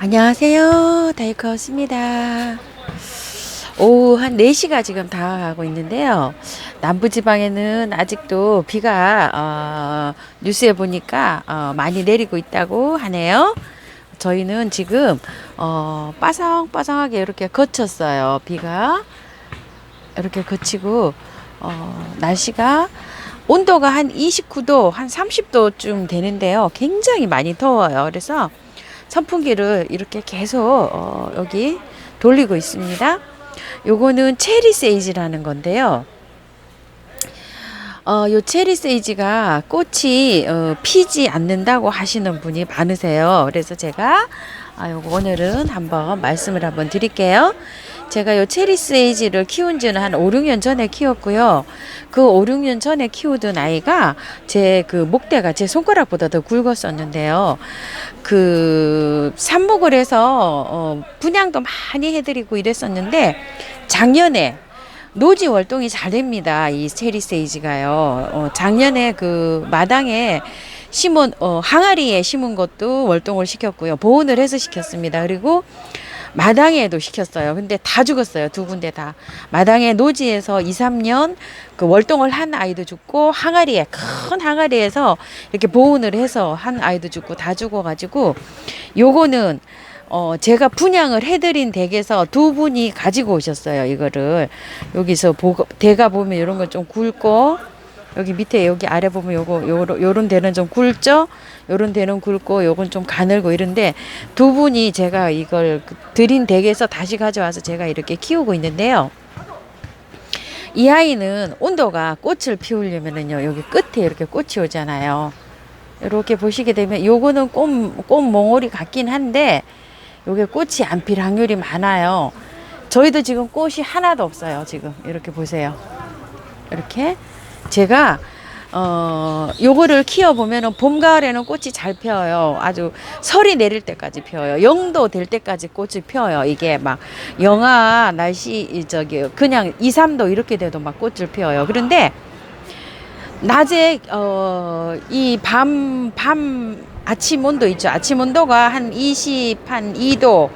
안녕하세요. 다이커스입니다. 오후 한 4시가 지금 다가가고 있는데요. 남부지방에는 아직도 비가 뉴스에 보니까 많이 내리고 있다고 하네요. 저희는 지금 빠성빠성하게 이렇게 거쳤어요. 비가 이렇게 거치고 날씨가 온도가 한 29도, 한 30도쯤 되는데요. 굉장히 많이 더워요. 그래서 선풍기를 이렇게 계속 여기 돌리고 있습니다. 요거는 체리 세이지라는 건데요. 요 체리 세이지가 꽃이 피지 않는다고 하시는 분이 많으세요. 그래서 제가 요거 오늘은 한번 말씀을 한번 드릴게요. 제가 요 체리 세이지를 키운 지는 한 5, 6년 전에 키웠고요. 그 5, 6년 전에 키우던 아이가 제 그 목대가 제 손가락보다 더 굵었었는데요. 그 삽목을 해서 분양도 많이 해드리고 이랬었는데 작년에 노지 월동이 잘 됩니다. 이 체리 세이지가요. 작년에 그 마당에 심은 항아리에 심은 것도 월동을 시켰고요. 보온을 해서 시켰습니다. 그리고 마당에도 시켰어요. 근데 다 죽었어요. 두 군데 다. 마당에 노지에서 2, 3년 그 월동을 한 아이도 죽고 항아리에 큰 항아리에서 이렇게 보온을 해서 한 아이도 죽고 다 죽어가지고 요거는 제가 분양을 해드린 댁에서 두 분이 가지고 오셨어요. 이거를 여기서 대가 보면 이런 건 좀 굵고 여기 밑에 여기 아래 보면 요런 데는 좀 굵죠. 요런 데는 굵고 요건 좀 가늘고 이런데 두 분이 제가 이걸 드린 댁에서 다시 가져와서 제가 이렇게 키우고 있는데요. 이 아이는 온도가 꽃을 피우려면은요 여기 끝에 이렇게 꽃이 오잖아요. 이렇게 보시게 되면 요거는 꽃 몽울이 같긴 한데 요게 꽃이 안 필 확률이 많아요. 저희도 지금 꽃이 하나도 없어요. 지금 이렇게 보세요. 이렇게 제가 요거를 키워 보면은 봄 가을에는 꽃이 잘 펴요. 아주 설이 내릴 때까지 펴요. 0도 될 때까지 꽃이 펴요. 이게 막 영하 날씨 저기 그냥 2, 3도 이렇게 돼도 막 꽃을 펴요. 그런데 낮에 이 밤 아침 온도 있죠. 아침 온도가 한 2도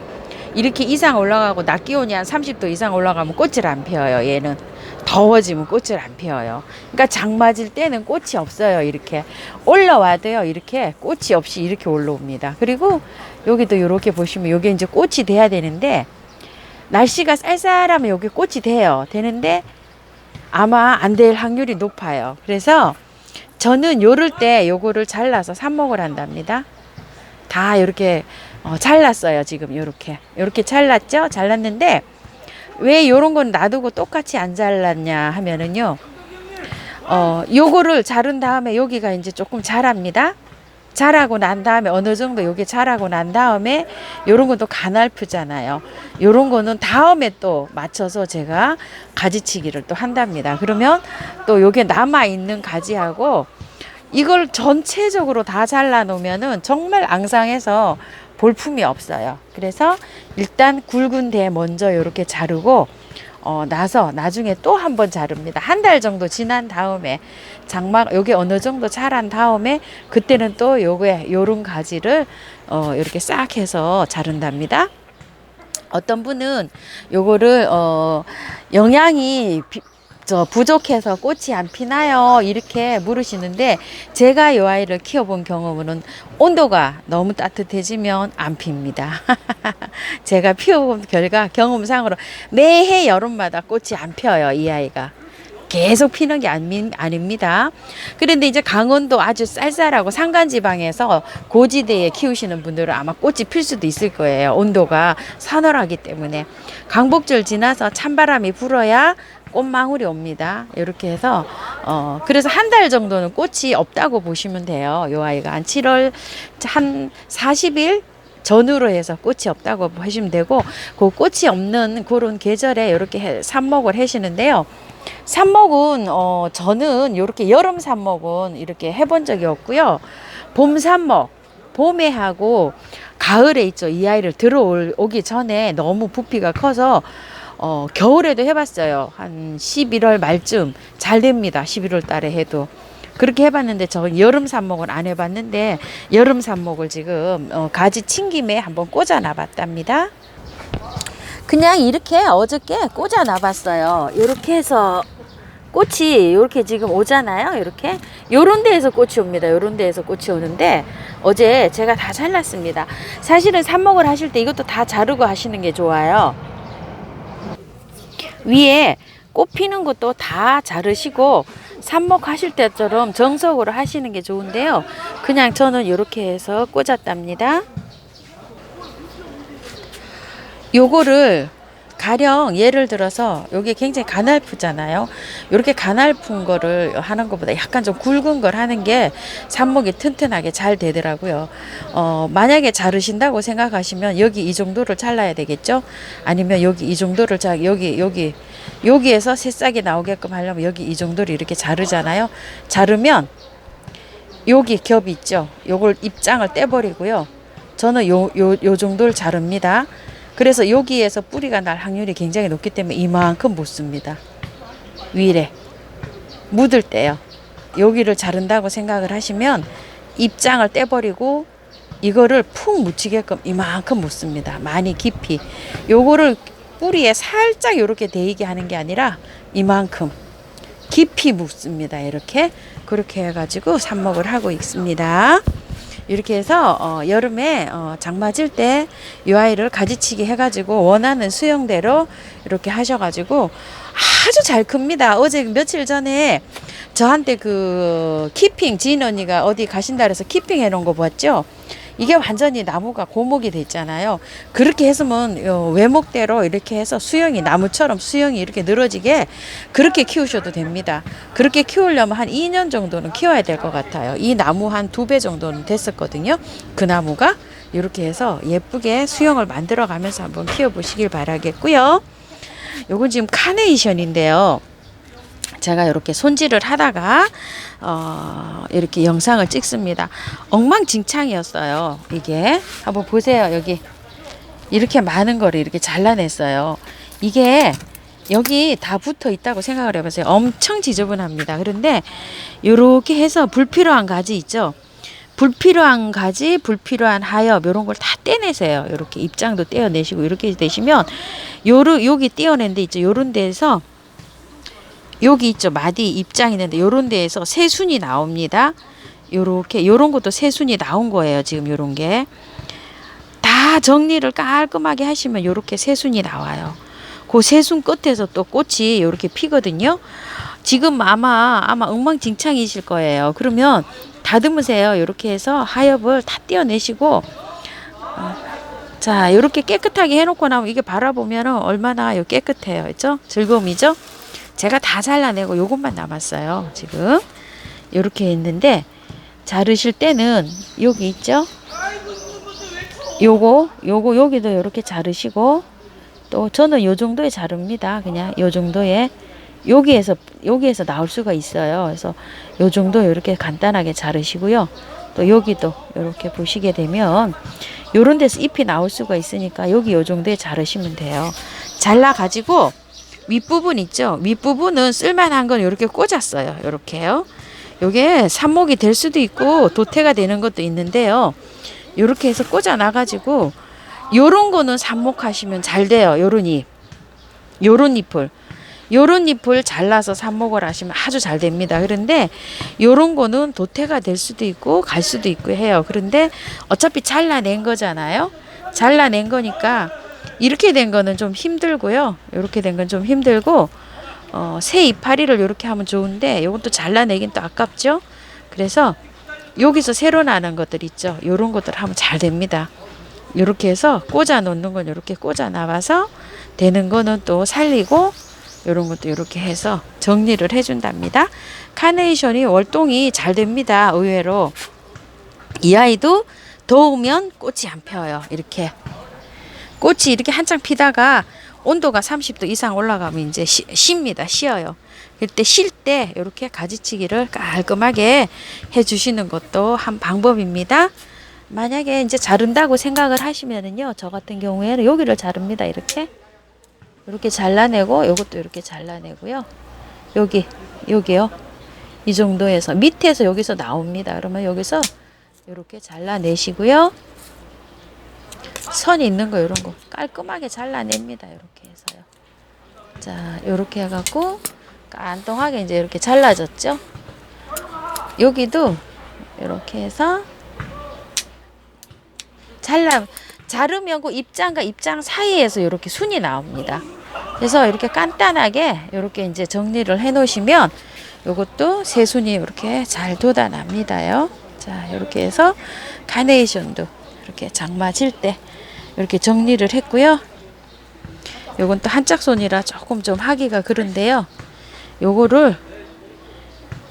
이렇게 이상 올라가고 낮 기온이 한 30도 이상 올라가면 꽃을 안 피워요. 얘는 더워지면 꽃을 안 피워요. 그러니까 장 맞을 때는 꽃이 없어요. 이렇게 올라와도요. 이렇게 꽃이 없이 이렇게 올라옵니다. 그리고 여기도 이렇게 보시면 여기 이제 꽃이 돼야 되는데 날씨가 쌀쌀하면 여기 꽃이 돼요. 되는데 아마 안 될 확률이 높아요. 그래서 저는 요럴 때 요거를 잘라서 삽목을 한답니다. 다 이렇게 잘랐어요. 지금 요렇게 잘랐죠. 잘랐는데 왜 요런 건 놔두고 똑같이 안 잘랐냐 하면은요. 요거를 자른 다음에 여기가 이제 조금 자랍니다. 자라고 난 다음에 어느 정도 요게 자라고 난 다음에 요런 건 또 가날프잖아요. 요런 거는 다음에 또 맞춰서 제가 가지치기를 또 한답니다. 그러면 또 요게 남아 있는 가지하고 이걸 전체적으로 다 잘라 놓으면은 정말 앙상해서 볼품이 없어요. 그래서 일단 굵은 데 먼저 이렇게 자르고 나중에 또 한 번 자릅니다. 한 달 정도 지난 다음에 장막 요게 어느 정도 자란 다음에 그때는 또 요런 가지를 이렇게 싹 해서 자른답니다. 어떤 분은 요거를 영양이 부족해서 꽃이 안 피나요? 이렇게 물으시는데 제가 요 아이를 키워본 경험은 온도가 너무 따뜻해지면 안 핍니다. 제가 피워본 결과 경험상으로 매해 여름마다 꽃이 안 펴요. 이 아이가. 계속 피는 게 아닙니다. 그런데 이제 강원도 아주 쌀쌀하고 산간지방에서 고지대에 키우시는 분들은 아마 꽃이 필 수도 있을 거예요. 온도가 서늘하기 때문에. 강복절 지나서 찬바람이 불어야 꽃망울이 옵니다. 이렇게 해서 그래서 한 달 정도는 꽃이 없다고 보시면 돼요. 요 아이가 한 7월 한 40일 전후로 해서 꽃이 없다고 보시면 되고 그 꽃이 없는 그런 계절에 이렇게 삽목을 하시는데요. 삽목은 저는 이렇게 여름 삽목은 이렇게 해본 적이 없고요. 봄 삽목 봄에 하고 가을에 있죠. 이 아이를 들어오기 전에 너무 부피가 커서 겨울에도 해봤어요. 한 11월 말쯤 잘 됩니다. 11월 달에 해도 그렇게 해봤는데 저 여름 삽목을 안 해봤는데 여름 삽목을 지금 가지 친 김에 한번 꽂아 놔봤답니다. 그냥 이렇게 어저께 꽂아 놔봤어요. 이렇게 해서 꽃이 이렇게 지금 오잖아요. 이렇게 요런 데에서 꽃이 옵니다. 요런 데에서 꽃이 오는데 어제 제가 다 잘랐습니다. 사실은 삽목을 하실 때 이것도 다 자르고 하시는 게 좋아요. 위에 꽃 피는 것도 다 자르시고 삽목 하실 때처럼 정석으로 하시는 게 좋은데요. 그냥 저는 이렇게 해서 꽂았답니다. 요거를 가령 예를 들어서 여기 굉장히 가날프잖아요. 이렇게 가날픈 거를 하는 것보다 약간 좀 굵은 걸 하는 게 삽목이 튼튼하게 잘 되더라고요. 만약에 자르신다고 생각하시면 여기 이 정도를 잘라야 되겠죠. 아니면 여기 이 정도를 여기에서 새싹이 나오게끔 하려면 여기 이 정도를 이렇게 자르잖아요. 자르면 여기 겹이 있죠. 요걸 입장을 떼버리고요. 저는 요 정도를 자릅니다. 그래서 여기에서 뿌리가 날 확률이 굉장히 높기 때문에 이만큼 못 씁니다. 위에 묻을 때요. 여기를 자른다고 생각을 하시면 입장을 떼버리고 이거를 푹 묻히게끔 이만큼 못 씁니다. 많이 깊이. 요거를 뿌리에 살짝 이렇게 데이게 하는 게 아니라 이만큼 깊이 묻습니다. 이렇게 그렇게 해가지고 삽목을 하고 있습니다. 이렇게 해서 여름에 장 맞을 때 이 아이를 가지치기 해가지고 원하는 수영대로 이렇게 하셔가지고 아주 잘 큽니다. 어제 며칠 전에 저한테 그 키핑 지인 언니가 어디 가신다 그래서 키핑 해놓은 거 봤죠. 이게 완전히 나무가 고목이 됐잖아요. 그렇게 했으면 외목대로 이렇게 해서 수영이 나무처럼 수영이 이렇게 늘어지게 그렇게 키우셔도 됩니다. 그렇게 키우려면 한 2년 정도는 키워야 될 것 같아요. 이 나무 한 2배 정도는 됐었거든요. 그 나무가 이렇게 해서 예쁘게 수영을 만들어 가면서 한번 키워보시길 바라겠고요. 요건 지금 카네이션인데요. 제가 이렇게 손질을 하다가 이렇게 영상을 찍습니다. 엉망진창이었어요. 이게 한번 보세요. 여기 이렇게 많은 거를 이렇게 잘라냈어요. 이게 여기 다 붙어 있다고 생각을 해보세요. 엄청 지저분합니다. 그런데 이렇게 해서 불필요한 가지 있죠. 불필요한 가지, 불필요한 하엽 이런 걸 다 떼내세요. 이렇게 입장도 떼어내시고 이렇게 되시면 여기 떼어낸 데 있죠. 요런 데에서 여기 있죠. 마디 입장 있는데 요런 데에서 새순이 나옵니다. 요렇게 요런 것도 새순이 나온 거예요. 지금 요런 게 다 정리를 깔끔하게 하시면 요렇게 새순이 나와요. 그 새순 끝에서 또 꽃이 요렇게 피거든요. 지금 아마 엉망진창이실 거예요. 그러면 다듬으세요. 요렇게 해서 하엽을 다 떼어내시고 자 요렇게 깨끗하게 해놓고 나면 이게 바라보면 얼마나 깨끗해요. 그렇죠? 즐거움이죠? 제가 다 잘라내고 요것만 남았어요. 지금 이렇게 했는데 자르실 때는 여기 있죠. 요거 여기도 이렇게 자르시고 또 저는 요 정도에 자릅니다. 그냥 요 정도에 여기에서 나올 수가 있어요. 그래서 요 정도 이렇게 간단하게 자르시고요. 또 여기도 이렇게 보시게 되면 요런 데서 잎이 나올 수가 있으니까 여기 요 정도에 자르시면 돼요. 잘라 가지고 윗부분 있죠. 윗부분은 쓸만한 건 이렇게 꽂았어요. 이렇게요. 요게 삽목이 될 수도 있고 도태가 되는 것도 있는데요. 이렇게 해서 꽂아 놔가지고 요런 거는 삽목하시면 잘 돼요. 요런 잎을 잘라서 삽목을 하시면 아주 잘 됩니다. 그런데 요런 거는 도태가 될 수도 있고 갈 수도 있고 해요. 그런데 어차피 잘라낸 거잖아요. 잘라낸 거니까 이렇게 된 거는 좀 힘들고요. 이렇게 된 건 좀 힘들고 새 이파리를 이렇게 하면 좋은데 이것도 잘라내긴 또 아깝죠. 그래서 여기서 새로 나는 것들 있죠. 이런 것들 하면 잘 됩니다. 이렇게 해서 꽂아 놓는 건 이렇게 꽂아 나와서 되는 거는 또 살리고 이런 것도 이렇게 해서 정리를 해준답니다. 카네이션이 월동이 잘 됩니다. 의외로 이 아이도 더우면 꽃이 안 펴요. 이렇게 꽃이 이렇게 한창 피다가 온도가 30도 이상 올라가면 이제 쉽니다. 쉬어요. 그때 쉴 때 이렇게 가지치기를 깔끔하게 해주시는 것도 한 방법입니다. 만약에 이제 자른다고 생각을 하시면은요, 저 같은 경우에는 여기를 자릅니다. 이렇게 잘라내고, 요것도 이렇게 잘라내고요. 여기요. 이 정도에서 밑에서 여기서 나옵니다. 그러면 여기서 이렇게 잘라내시고요. 선 있는 거 이런 거 깔끔하게 잘라냅니다. 이렇게 해서요. 자, 이렇게 해갖고 깐통하게 이제 이렇게 잘라졌죠. 여기도 이렇게 해서 자르면 그 입장과 입장 사이에서 이렇게 순이 나옵니다. 그래서 이렇게 간단하게 이렇게 이제 정리를 해 놓으시면 요것도 새순이 이렇게 잘 돋아납니다요. 자, 이렇게 해서 카네이션도 이렇게 장맞을 때 이렇게 정리를 했고요. 요건 또 한짝손이라 조금 좀 하기가 그런데요.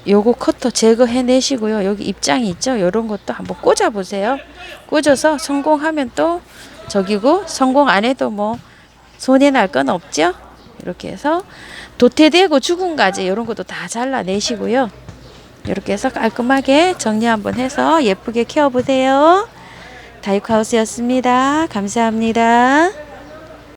요거 커터 제거해 내시고요. 여기 입장이 있죠. 요런 것도 한번 꽂아 보세요. 꽂아서 성공하면 또 저기고, 성공 안 해도 뭐 손해 날 건 없죠. 이렇게 해서 도태되고 죽은 가지 이런 것도 다 잘라내시고요. 이렇게 해서 깔끔하게 정리 한번 해서 예쁘게 키워보세요. 다육하우스였습니다. 감사합니다.